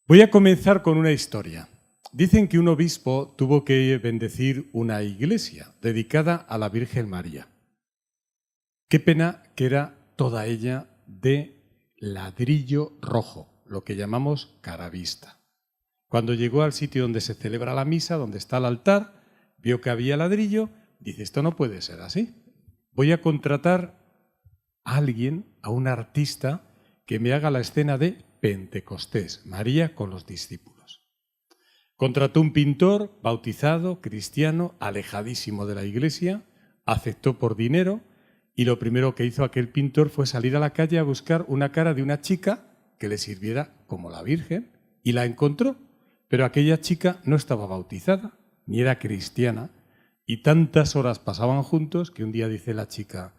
Voy a comenzar con una historia. Dicen que un obispo tuvo que bendecir una iglesia dedicada a la Virgen María. Qué pena que era toda ella de ladrillo rojo, lo que llamamos caravista. Cuando llegó al sitio donde se celebra la misa, donde está el altar, vio que había ladrillo, dice, esto no puede ser así. Voy a contratar a alguien, a un artista, que me haga la escena de Pentecostés, María con los discípulos. Contrató un pintor bautizado, cristiano, alejadísimo de la iglesia, aceptó por dinero y lo primero que hizo aquel pintor fue salir a la calle a buscar una cara de una chica que le sirviera como la Virgen y la encontró. Pero aquella chica no estaba bautizada, ni era cristiana, y tantas horas pasaban juntos que un día dice la chica,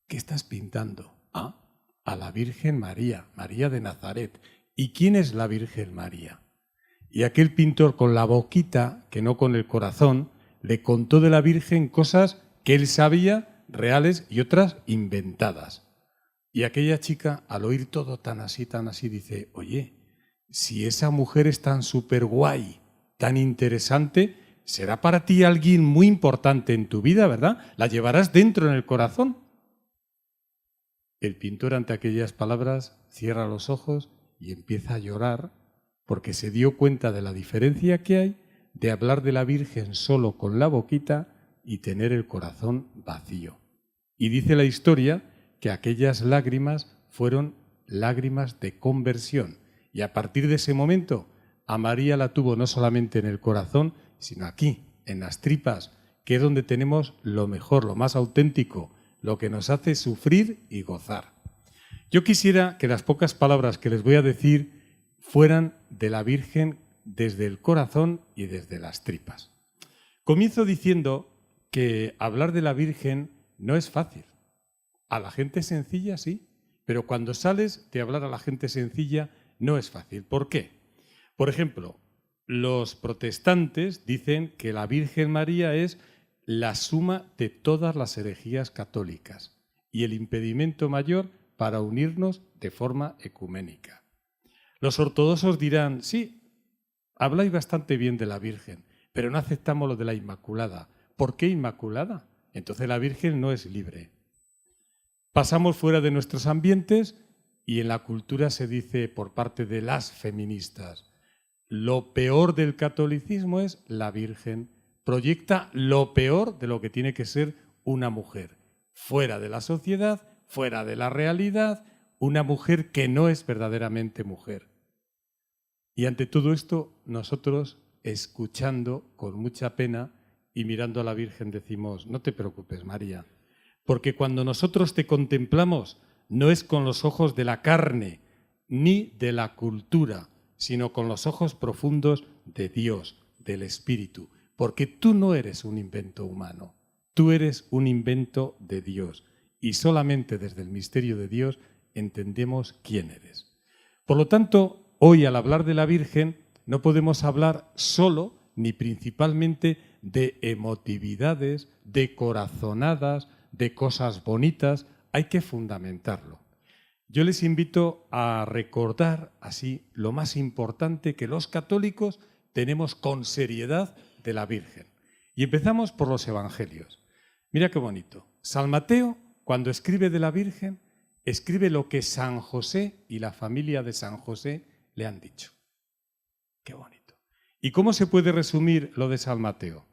¿qué estás pintando? Ah, a la Virgen María, María de Nazaret. ¿Y quién es la Virgen María? Y aquel pintor con la boquita, que no con el corazón, le contó de la Virgen cosas que él sabía, reales y otras inventadas. Y aquella chica, al oír todo tan así, dice, oye, si esa mujer es tan súper guay, tan interesante, será para ti alguien muy importante en tu vida, ¿verdad? La llevarás dentro en el corazón. El pintor ante aquellas palabras cierra los ojos y empieza a llorar porque se dio cuenta de la diferencia que hay de hablar de la Virgen solo con la boquita y tener el corazón vacío. Y dice la historia que aquellas lágrimas fueron lágrimas de conversión. Y a partir de ese momento, a María la tuvo no solamente en el corazón, sino aquí, en las tripas, que es donde tenemos lo mejor, lo más auténtico, lo que nos hace sufrir y gozar. Yo quisiera que las pocas palabras que les voy a decir fueran de la Virgen desde el corazón y desde las tripas. Comienzo diciendo que hablar de la Virgen no es fácil. A la gente sencilla sí, pero cuando sales de hablar a la gente sencilla no es fácil. ¿Por qué? Por ejemplo, los protestantes dicen que la Virgen María es la suma de todas las herejías católicas y el impedimento mayor para unirnos de forma ecuménica. Los ortodoxos dirán, sí, habláis bastante bien de la Virgen, pero no aceptamos lo de la Inmaculada. ¿Por qué Inmaculada? Entonces la Virgen no es libre. Pasamos fuera de nuestros ambientes y en la cultura se dice por parte de las feministas, lo peor del catolicismo es la Virgen. Proyecta lo peor de lo que tiene que ser una mujer. Fuera de la sociedad, fuera de la realidad, una mujer que no es verdaderamente mujer. Y ante todo esto, nosotros, escuchando con mucha pena y mirando a la Virgen, decimos, no te preocupes, María, porque cuando nosotros te contemplamos, no es con los ojos de la carne ni de la cultura, sino con los ojos profundos de Dios, del Espíritu, porque tú no eres un invento humano, tú eres un invento de Dios y solamente desde el misterio de Dios entendemos quién eres. Por lo tanto, hoy al hablar de la Virgen no podemos hablar solo ni principalmente de emotividades, de corazonadas, de cosas bonitas, hay que fundamentarlo. Yo les invito a recordar así lo más importante que los católicos tenemos con seriedad de la Virgen. Y empezamos por los evangelios. Mira qué bonito. San Mateo, cuando escribe de la Virgen, escribe lo que San José y la familia de San José le han dicho. Qué bonito. ¿Y cómo se puede resumir lo de San Mateo?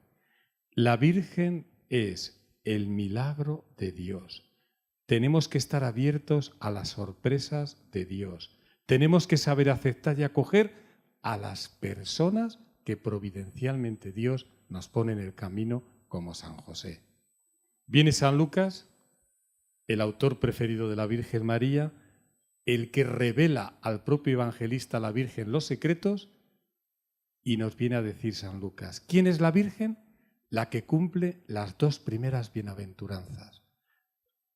La Virgen es el milagro de Dios. Tenemos que estar abiertos a las sorpresas de Dios. Tenemos que saber aceptar y acoger a las personas que providencialmente Dios nos pone en el camino, como San José. Viene San Lucas, el autor preferido de la Virgen María, el que revela al propio evangelista a la Virgen los secretos, y nos viene a decir San Lucas, ¿quién es la Virgen? La que cumple las dos primeras bienaventuranzas.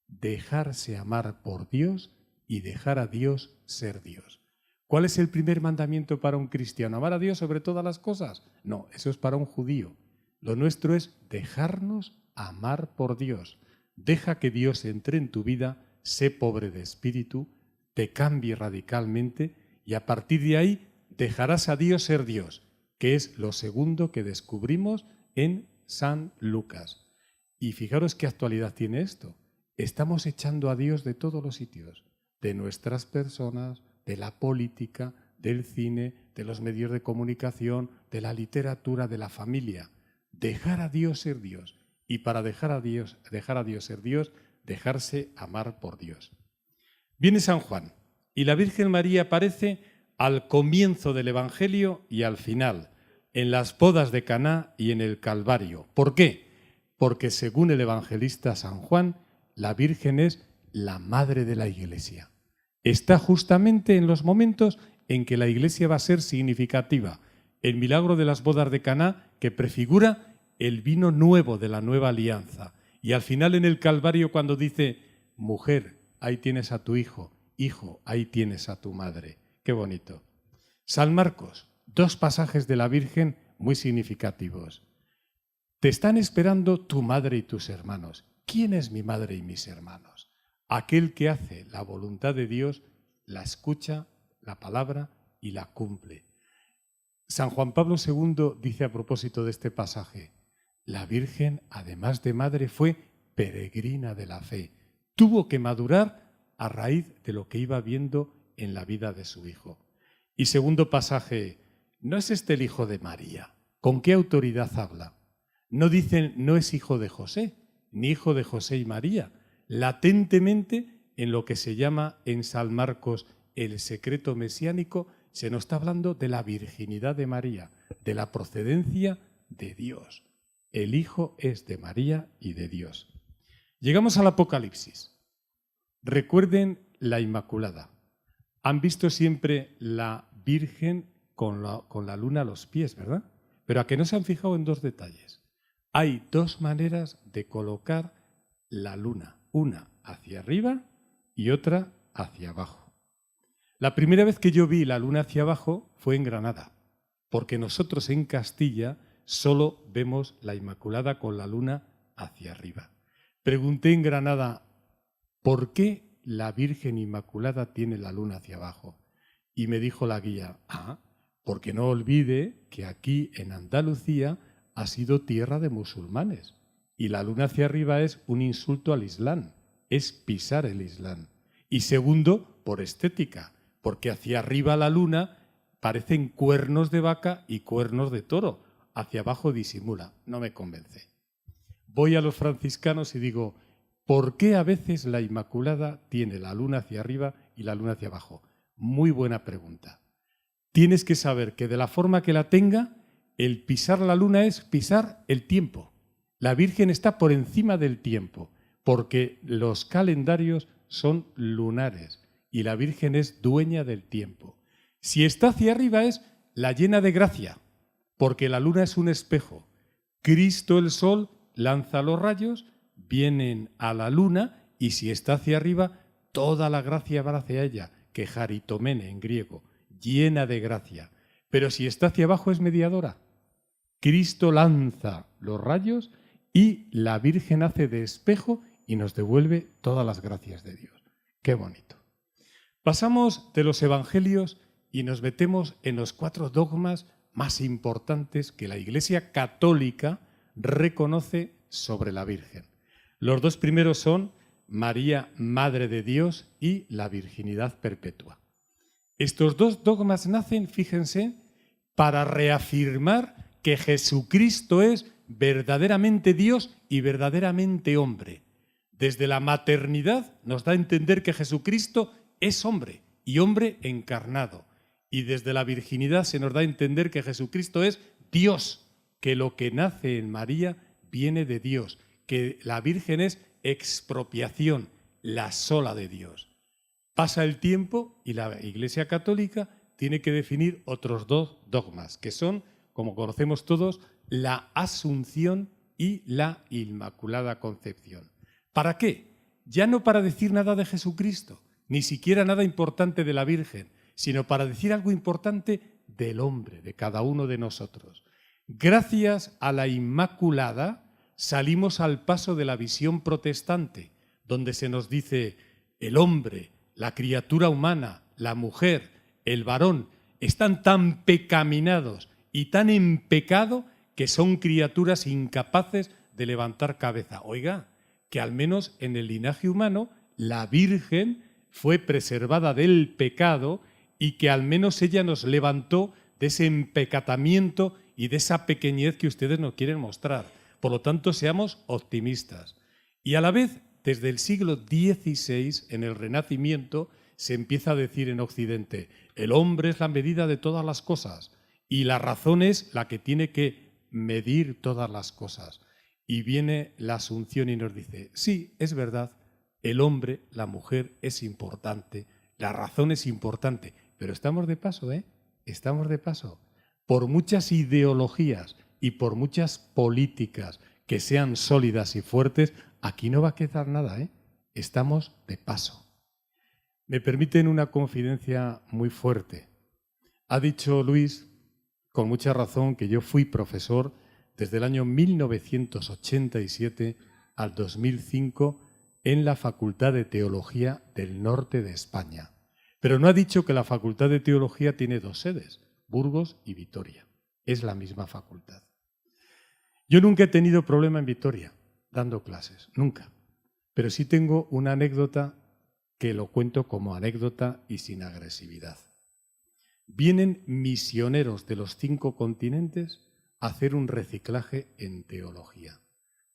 Dejarse amar por Dios y dejar a Dios ser Dios. ¿Cuál es el primer mandamiento para un cristiano? ¿Amar a Dios sobre todas las cosas? No, eso es para un judío. Lo nuestro es dejarnos amar por Dios. Deja que Dios entre en tu vida, sé pobre de espíritu, te cambie radicalmente y a partir de ahí dejarás a Dios ser Dios, que es lo segundo que descubrimos en San Lucas. Y fijaros qué actualidad tiene esto. Estamos echando a Dios de todos los sitios, de nuestras personas, de la política, del cine, de los medios de comunicación, de la literatura, de la familia. Dejar a Dios ser Dios. Y para dejar a Dios ser Dios, dejarse amar por Dios. Viene San Juan y la Virgen María aparece al comienzo del Evangelio y al final, en las bodas de Caná y en el Calvario. ¿Por qué? Porque según el evangelista San Juan, la Virgen es la madre de la Iglesia. Está justamente en los momentos en que la Iglesia va a ser significativa. El milagro de las bodas de Caná, que prefigura el vino nuevo de la nueva alianza. Y al final en el Calvario cuando dice, mujer, ahí tienes a tu hijo, hijo, ahí tienes a tu madre. Qué bonito. San Marcos, 2 pasajes de la Virgen muy significativos. Te están esperando tu madre y tus hermanos. ¿Quién es mi madre y mis hermanos? Aquel que hace la voluntad de Dios, la escucha, la palabra y la cumple. San Juan Pablo II dice a propósito de este pasaje, la Virgen, además de madre, fue peregrina de la fe. Tuvo que madurar a raíz de lo que iba viendo en la vida de su hijo. Y segundo pasaje, ¿no es este el hijo de María? ¿Con qué autoridad habla? No dicen, no es hijo de José, ni hijo de José y María. Latentemente, en lo que se llama en San Marcos el secreto mesiánico, se nos está hablando de la virginidad de María, de la procedencia de Dios. El Hijo es de María y de Dios. Llegamos al Apocalipsis. Recuerden la Inmaculada. Han visto siempre la Virgen con la luna a los pies, ¿verdad? Pero a que no se han fijado en 2 detalles. Hay 2 maneras de colocar la luna, una hacia arriba y otra hacia abajo. La primera vez que yo vi la luna hacia abajo fue en Granada, porque nosotros en Castilla solo vemos la Inmaculada con la luna hacia arriba. Pregunté en Granada, ¿por qué la Virgen Inmaculada tiene la luna hacia abajo? Y me dijo la guía, porque no olvide que aquí en Andalucía ha sido tierra de musulmanes y la luna hacia arriba es un insulto al Islam, es pisar el Islam. Y segundo, por estética, porque hacia arriba la luna parecen cuernos de vaca y cuernos de toro, hacia abajo disimula, no me convence. Voy a los franciscanos y digo, ¿por qué a veces la Inmaculada tiene la luna hacia arriba y la luna hacia abajo? Muy buena pregunta. Tienes que saber que de la forma que la tenga, el pisar la luna es pisar el tiempo. La Virgen está por encima del tiempo, porque los calendarios son lunares y la Virgen es dueña del tiempo. Si está hacia arriba es la llena de gracia, porque la luna es un espejo. Cristo el sol lanza los rayos, vienen a la luna y si está hacia arriba, toda la gracia va hacia ella, que charitomene en griego, llena de gracia. Pero si está hacia abajo es mediadora. Cristo lanza los rayos y la Virgen hace de espejo y nos devuelve todas las gracias de Dios. Qué bonito. Pasamos de los evangelios y nos metemos en los 4 dogmas más importantes que la Iglesia Católica reconoce sobre la Virgen. Los 2 primeros son María, Madre de Dios, y la virginidad perpetua. Estos 2 dogmas nacen, fíjense, para reafirmar que Jesucristo es verdaderamente Dios y verdaderamente hombre. Desde la maternidad nos da a entender que Jesucristo es hombre y hombre encarnado. Y desde la virginidad se nos da a entender que Jesucristo es Dios, que lo que nace en María viene de Dios, que la Virgen es expropiación, la sola de Dios. Pasa el tiempo y la Iglesia Católica tiene que definir otros 2 dogmas, que son, como conocemos todos, la Asunción y la Inmaculada Concepción. ¿Para qué? Ya no para decir nada de Jesucristo, ni siquiera nada importante de la Virgen, sino para decir algo importante del hombre, de cada uno de nosotros. Gracias a la Inmaculada salimos al paso de la visión protestante, donde se nos dice el hombre, la criatura humana, la mujer, el varón, están tan pecaminados y tan en pecado que son criaturas incapaces de levantar cabeza. Oiga, que al menos en el linaje humano la Virgen fue preservada del pecado y que al menos ella nos levantó de ese empecatamiento y de esa pequeñez que ustedes nos quieren mostrar. Por lo tanto, seamos optimistas. Y a la vez, desde el siglo XVI, en el Renacimiento, se empieza a decir en Occidente, el hombre es la medida de todas las cosas y la razón es la que tiene que medir todas las cosas. Y viene la Asunción y nos dice, sí, es verdad, el hombre, la mujer es importante, la razón es importante, pero estamos de paso, ¿eh? Estamos de paso. Por muchas ideologías y por muchas políticas que sean sólidas y fuertes, aquí no va a quedar nada, ¿eh? Estamos de paso. Me permiten una confidencia muy fuerte. Ha dicho Luis, con mucha razón, que yo fui profesor desde el año 1987 al 2005 en la Facultad de Teología del norte de España. Pero no ha dicho que la Facultad de Teología tiene dos sedes, Burgos y Vitoria. Es la misma facultad. Yo nunca he tenido problema en Vitoria dando clases, nunca. Pero sí tengo una anécdota que lo cuento como anécdota y sin agresividad. Vienen misioneros de los 5 continentes a hacer un reciclaje en teología.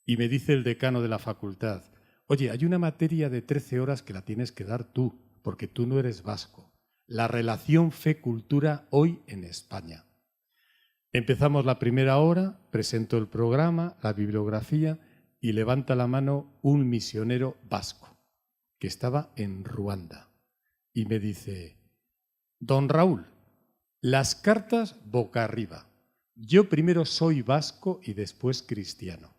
Y me dice el decano de la facultad, oye, hay una materia de 13 horas que la tienes que dar tú, porque tú no eres vasco. La relación fe-cultura hoy en España. Empezamos la primera hora, presento el programa, la bibliografía, y levanta la mano un misionero vasco que estaba en Ruanda. Y me dice, don Raúl, las cartas boca arriba. Yo primero soy vasco y después cristiano.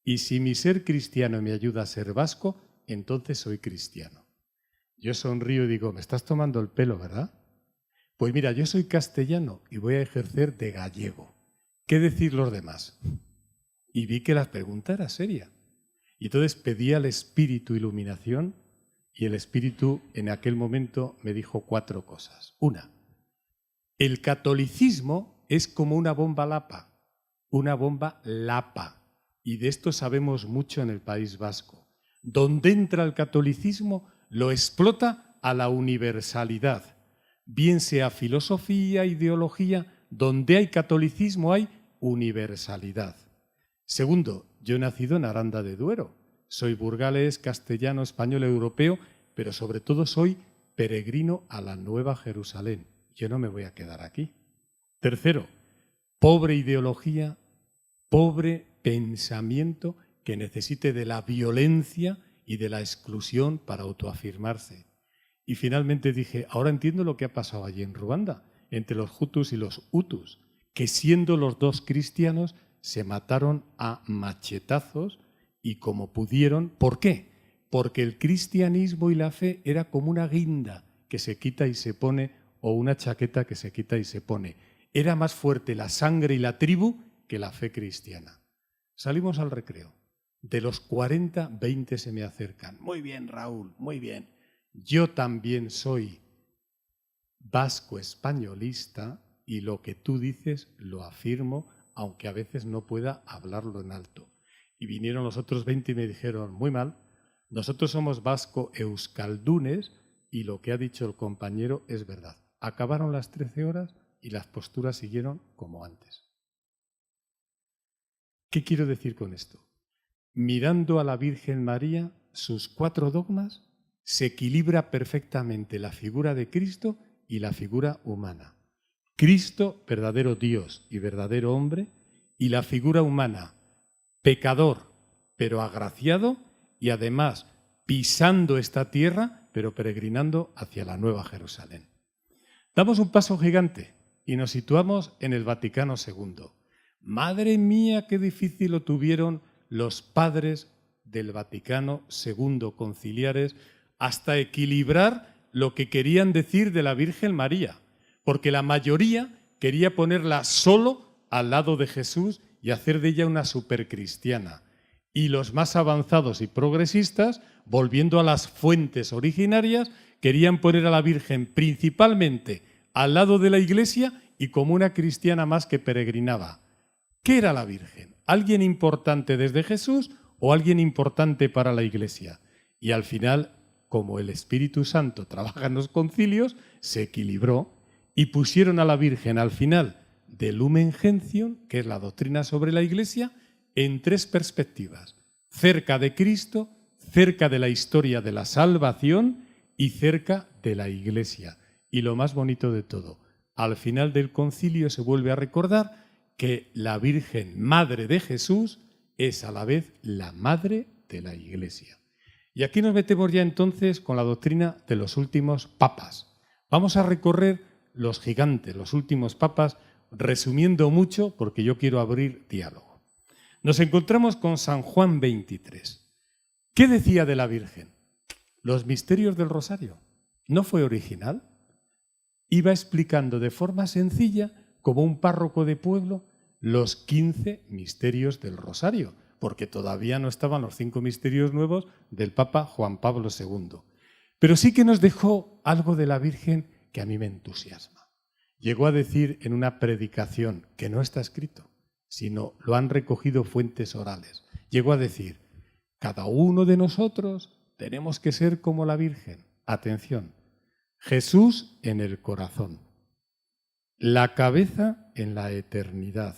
Y si mi ser cristiano me ayuda a ser vasco, entonces soy cristiano. Yo sonrío y digo, me estás tomando el pelo, ¿verdad? Pues mira, yo soy castellano y voy a ejercer de gallego. ¿Qué decir los demás? Y vi que la pregunta era seria. Y entonces pedí al Espíritu iluminación y el Espíritu en aquel momento me dijo 4 cosas. Una, el catolicismo es como una bomba lapa, y de esto sabemos mucho en el País Vasco. Donde entra el catolicismo, lo explota a la universalidad. Bien sea filosofía, ideología, donde hay catolicismo hay universalidad. Segundo, yo he nacido en Aranda de Duero. Soy burgalés, castellano, español, europeo, pero sobre todo soy peregrino a la Nueva Jerusalén. Yo no me voy a quedar aquí. Tercero, pobre ideología, pobre pensamiento que necesite de la violencia y de la exclusión para autoafirmarse. Y finalmente dije, ahora entiendo lo que ha pasado allí en Ruanda, entre los Hutus y los Hutus, que siendo los dos cristianos se mataron a machetazos y como pudieron. ¿Por qué? Porque el cristianismo y la fe era como una guinda que se quita y se pone o una chaqueta que se quita y se pone. Era más fuerte la sangre y la tribu que la fe cristiana. Salimos al recreo. De los 40, 20 se me acercan. Muy bien, Raúl, muy bien. Yo también soy vasco españolista y lo que tú dices lo afirmo, aunque a veces no pueda hablarlo en alto. Y vinieron los otros 20 y me dijeron, muy mal, nosotros somos vasco euskaldunes y lo que ha dicho el compañero es verdad. Acabaron las 13 horas y las posturas siguieron como antes. ¿Qué quiero decir con esto? Mirando a la Virgen María, sus 4 dogmas, se equilibra perfectamente la figura de Cristo y la figura humana. Cristo, verdadero Dios y verdadero hombre, y la figura humana, pecador, pero agraciado, y además pisando esta tierra, pero peregrinando hacia la Nueva Jerusalén. Damos un paso gigante y nos situamos en el Vaticano II. Madre mía, qué difícil lo tuvieron los padres del Vaticano II, conciliares, hasta equilibrar lo que querían decir de la Virgen María, porque la mayoría quería ponerla solo al lado de Jesús y hacer de ella una supercristiana. Y los más avanzados y progresistas, volviendo a las fuentes originarias, querían poner a la Virgen principalmente al lado de la iglesia y como una cristiana más que peregrinaba. ¿Qué era la Virgen? ¿Alguien importante desde Jesús o alguien importante para la iglesia? Y al final, como el Espíritu Santo trabaja en los concilios, se equilibró y pusieron a la Virgen al final de Lumen Gentium, que es la doctrina sobre la iglesia, en tres perspectivas: cerca de Cristo, cerca de la historia de la salvación y cerca de la iglesia. Y lo más bonito de todo, al final del concilio se vuelve a recordar que la Virgen Madre de Jesús es a la vez la Madre de la Iglesia. Y aquí nos metemos ya entonces con la doctrina de los últimos papas. Vamos a recorrer los gigantes, los últimos papas, resumiendo mucho porque yo quiero abrir diálogo. Nos encontramos con San Juan 23. ¿Qué decía de la Virgen? Los misterios del Rosario. ¿No fue original? Iba explicando de forma sencilla, como un párroco de pueblo, los 15 misterios del Rosario, porque todavía no estaban los 5 misterios nuevos del Papa Juan Pablo II. Pero sí que nos dejó algo de la Virgen que a mí me entusiasma. Llegó a decir en una predicación, que no está escrito, sino lo han recogido fuentes orales. Llegó a decir: cada uno de nosotros tenemos que ser como la Virgen. Atención, Jesús en el corazón, la cabeza en la eternidad,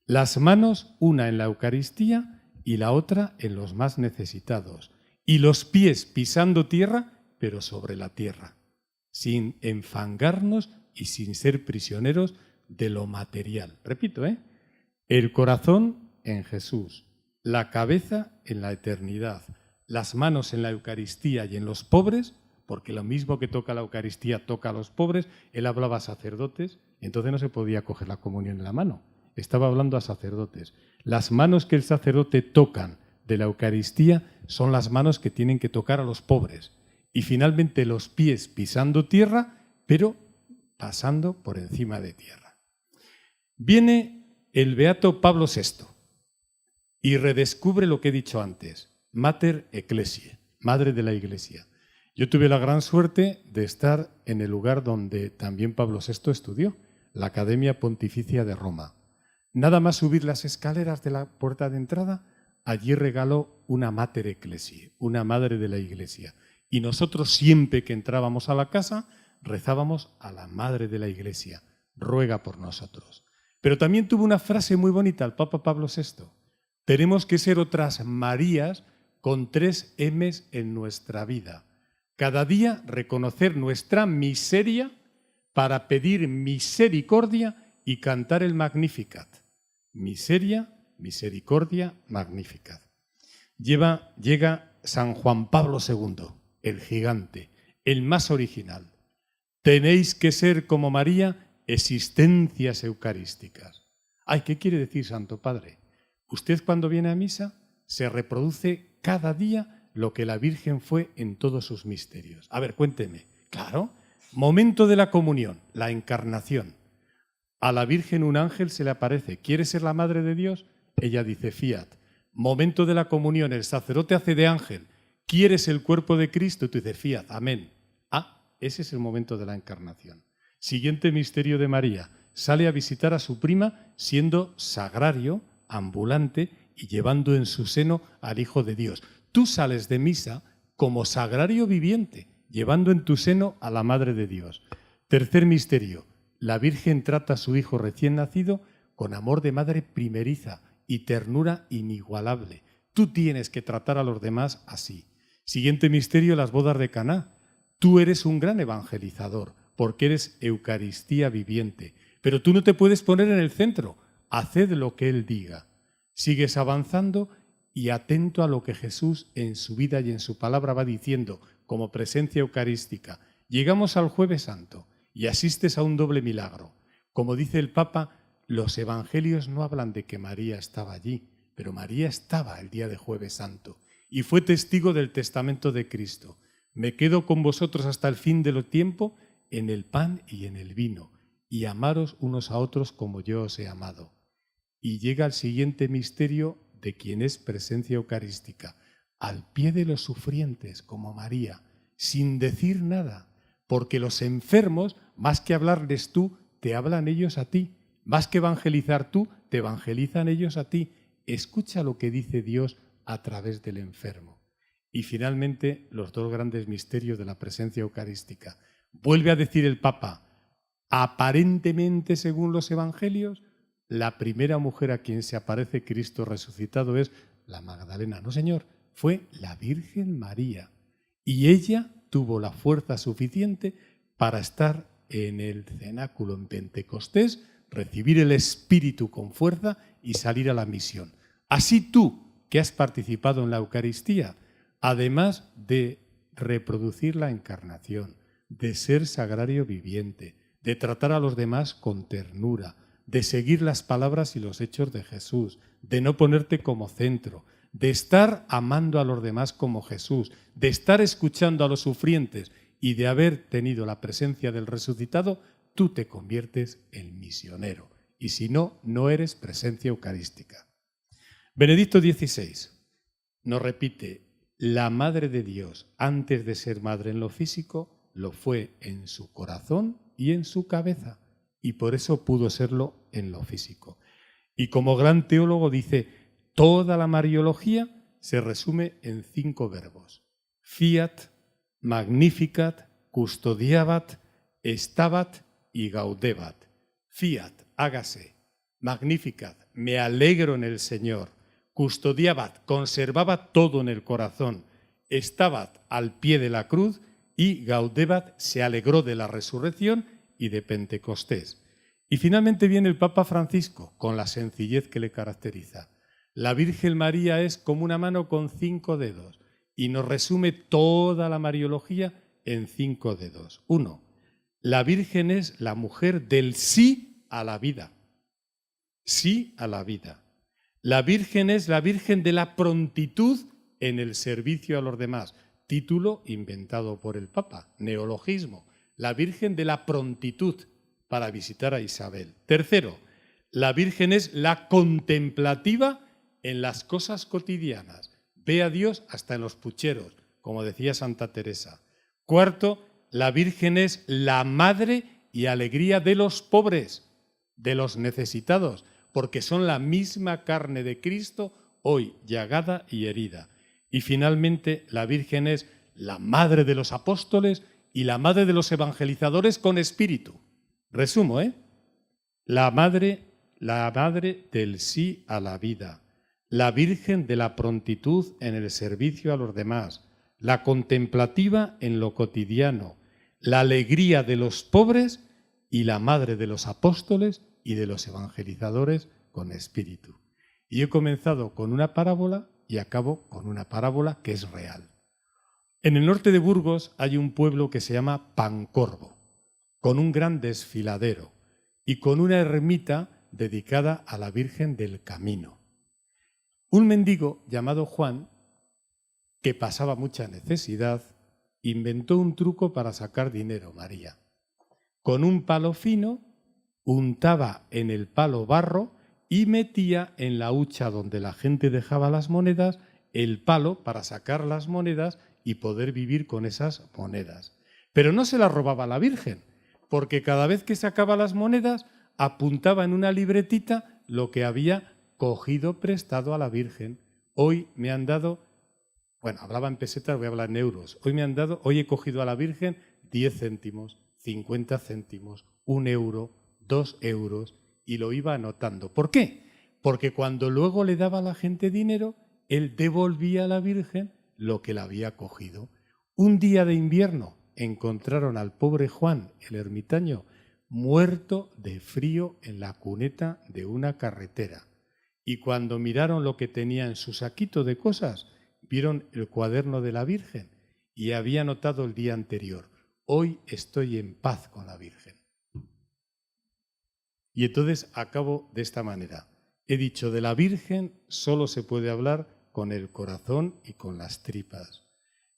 las manos, una en la Eucaristía y la otra en los más necesitados, y los pies pisando tierra, pero sobre la tierra, sin enfangarnos y sin ser prisioneros de lo material. Repito, el corazón en Jesús, la cabeza en la eternidad, las manos en la Eucaristía y en los pobres, porque lo mismo que toca la Eucaristía toca a los pobres. Él hablaba a sacerdotes, entonces no se podía coger la comunión en la mano. Estaba hablando a sacerdotes. Las manos que el sacerdote tocan de la Eucaristía son las manos que tienen que tocar a los pobres. Y finalmente los pies pisando tierra, pero pasando por encima de tierra. Viene el beato Pablo VI y redescubre lo que he dicho antes: Mater Ecclesiae, Madre de la Iglesia. Yo tuve la gran suerte de estar en el lugar donde también Pablo VI estudió, la Academia Pontificia de Roma. Nada más subir las escaleras de la puerta de entrada, allí regaló una Mater Ecclesiae, una Madre de la Iglesia. Y nosotros siempre que entrábamos a la casa, rezábamos a la Madre de la Iglesia: ruega por nosotros. Pero también tuvo una frase muy bonita el Papa Pablo VI: tenemos que ser otras Marías con 3 M's en nuestra vida. Cada día reconocer nuestra miseria para pedir misericordia y cantar el Magnificat. Miseria, misericordia, Magnificat. Llega San Juan Pablo II, el gigante, el más original. Tenéis que ser como María, existencias eucarísticas. Ay, ¿qué quiere decir, Santo Padre? Usted cuando viene a misa se reproduce cada día lo que la Virgen fue en todos sus misterios. A ver, cuénteme. Claro, momento de la comunión, la encarnación. A la Virgen un ángel se le aparece. ¿Quiere ser la Madre de Dios? Ella dice fiat. Momento de la comunión, el sacerdote hace de ángel. ¿Quieres el cuerpo de Cristo? Y tú dices fiat, amén. Ese es el momento de la encarnación. Siguiente misterio de María. Sale a visitar a su prima siendo sagrario, ambulante y llevando en su seno al Hijo de Dios. Tú sales de misa como sagrario viviente, llevando en tu seno a la Madre de Dios. Tercer misterio. La Virgen trata a su hijo recién nacido con amor de madre primeriza y ternura inigualable. Tú tienes que tratar a los demás así. Siguiente misterio, las bodas de Caná. Tú eres un gran evangelizador porque eres Eucaristía viviente, pero tú no te puedes poner en el centro. Haced lo que Él diga. Sigues avanzando y atento a lo que Jesús en su vida y en su palabra va diciendo como presencia eucarística. Llegamos al Jueves Santo y asistes a un doble milagro. Como dice el Papa, los evangelios no hablan de que María estaba allí, pero María estaba el día de Jueves Santo y fue testigo del testamento de Cristo. Me quedo con vosotros hasta el fin del tiempo en el pan y en el vino, y amaros unos a otros como yo os he amado. Y llega el siguiente misterio de quien es presencia eucarística, al pie de los sufrientes como María, sin decir nada, porque los enfermos, más que hablarles tú, te hablan ellos a ti. Más que evangelizar tú, te evangelizan ellos a ti. Escucha lo que dice Dios a través del enfermo. Y finalmente, los dos grandes misterios de la presencia eucarística. Vuelve a decir el Papa, aparentemente según los evangelios, la primera mujer a quien se aparece Cristo resucitado es la Magdalena. No, señor, fue la Virgen María. Y ella tuvo la fuerza suficiente para estar en el cenáculo en Pentecostés, recibir el Espíritu con fuerza y salir a la misión. Así tú, que has participado en la Eucaristía, además de reproducir la encarnación, de ser sagrario viviente, de tratar a los demás con ternura, de seguir las palabras y los hechos de Jesús, de no ponerte como centro, de estar amando a los demás como Jesús, de estar escuchando a los sufrientes y de haber tenido la presencia del resucitado, tú te conviertes en misionero. Y si no, no eres presencia eucarística. Benedicto XVI nos repite, la Madre de Dios, antes de ser madre en lo físico, lo fue en su corazón y en su cabeza, y por eso pudo serlo en lo físico. Y como gran teólogo dice, toda la Mariología se resume en 5 verbos. Fiat, Magnificat, Custodiabat, Stabat y Gaudebat. Fiat, hágase. Magnificat, me alegro en el Señor. Custodiabat, conservaba todo en el corazón. Stabat, al pie de la cruz. Y Gaudebat, se alegró de la resurrección y de Pentecostés. Y finalmente viene el Papa Francisco, con la sencillez que le caracteriza. La Virgen María es como una mano con 5 dedos y nos resume toda la Mariología en 5 dedos. 1. La Virgen es la mujer del sí a la vida. Sí a la vida. La Virgen es la Virgen de la prontitud en el servicio a los demás. Título inventado por el Papa, neologismo. La Virgen de la prontitud para visitar a Isabel. Tercero, la Virgen es la contemplativa en las cosas cotidianas. Ve a Dios hasta en los pucheros, como decía Santa Teresa. Cuarto, la Virgen es la madre y alegría de los pobres, de los necesitados, porque son la misma carne de Cristo hoy llagada y herida. Y finalmente, la Virgen es la madre de los apóstoles y la madre de los evangelizadores con espíritu. Resumo, La madre del sí a la vida, la Virgen de la prontitud en el servicio a los demás, la contemplativa en lo cotidiano, la alegría de los pobres y la madre de los apóstoles y de los evangelizadores con espíritu. Y he comenzado con una parábola y acabo con una parábola que es real. En el norte de Burgos hay un pueblo que se llama Pancorbo, con un gran desfiladero y con una ermita dedicada a la Virgen del Camino. Un mendigo llamado Juan, que pasaba mucha necesidad, inventó un truco para sacar dinero, María. Con un palo fino, untaba en el palo barro y metía en la hucha donde la gente dejaba las monedas el palo para sacar las monedas y poder vivir con esas monedas. Pero no se las robaba la Virgen, porque cada vez que sacaba las monedas apuntaba en una libretita lo que había cogido prestado a la Virgen. Hoy me han dado, hablaba en pesetas, voy a hablar en euros. Hoy he cogido a la Virgen 10 céntimos, 50 céntimos, 1 euro, 2 euros, y lo iba anotando. ¿Por qué? Porque cuando luego le daba a la gente dinero, él devolvía a la Virgen lo que le había cogido. Un día de invierno encontraron al pobre Juan, el ermitaño, muerto de frío en la cuneta de una carretera. Y cuando miraron lo que tenía en su saquito de cosas, vieron el cuaderno de la Virgen y había anotado el día anterior: hoy estoy en paz con la Virgen. Y entonces acabo de esta manera. He dicho, de la Virgen solo se puede hablar con el corazón y con las tripas.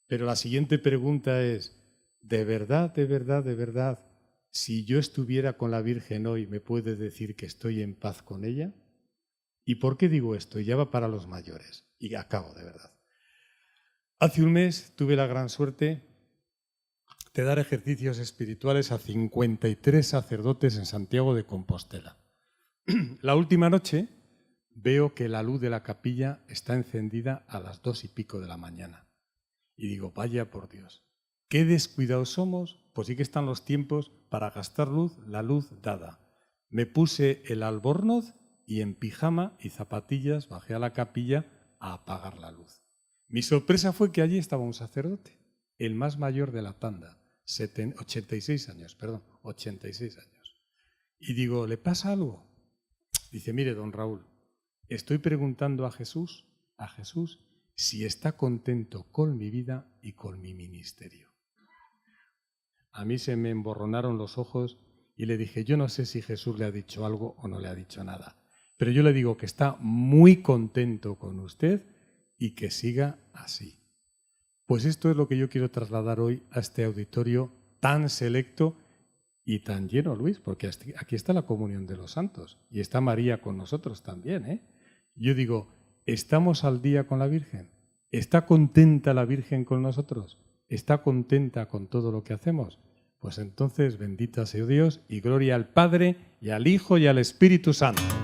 Pero la siguiente pregunta es, ¿de verdad, de verdad, de verdad, si yo estuviera con la Virgen hoy, me puede decir que estoy en paz con ella? ¿Y por qué digo esto? Y ya va para los mayores. Y acabo, de verdad. Hace un mes tuve la gran suerte de dar ejercicios espirituales a 53 sacerdotes en Santiago de Compostela. La última noche veo que la luz de la capilla está encendida a las 2:15 de la mañana. Y digo, vaya por Dios, qué descuidados somos, pues sí que están los tiempos para gastar luz, la luz dada. Me puse el albornoz y en pijama y zapatillas bajé a la capilla a apagar la luz. Mi sorpresa fue que allí estaba un sacerdote, el más mayor de la tanda, 86 años. Y digo, ¿le pasa algo? Dice, mire, don Raúl, estoy preguntando a Jesús, si está contento con mi vida y con mi ministerio. A mí se me emborronaron los ojos y le dije, yo no sé si Jesús le ha dicho algo o no le ha dicho nada, pero yo le digo que está muy contento con usted y que siga así. Pues esto es lo que yo quiero trasladar hoy a este auditorio tan selecto y tan lleno, Luis, porque aquí está la comunión de los santos y está María con nosotros también, ¿eh? Yo digo, ¿estamos al día con la Virgen? ¿Está contenta la Virgen con nosotros? ¿Está contenta con todo lo que hacemos? Pues entonces, bendita sea Dios y gloria al Padre y al Hijo y al Espíritu Santo.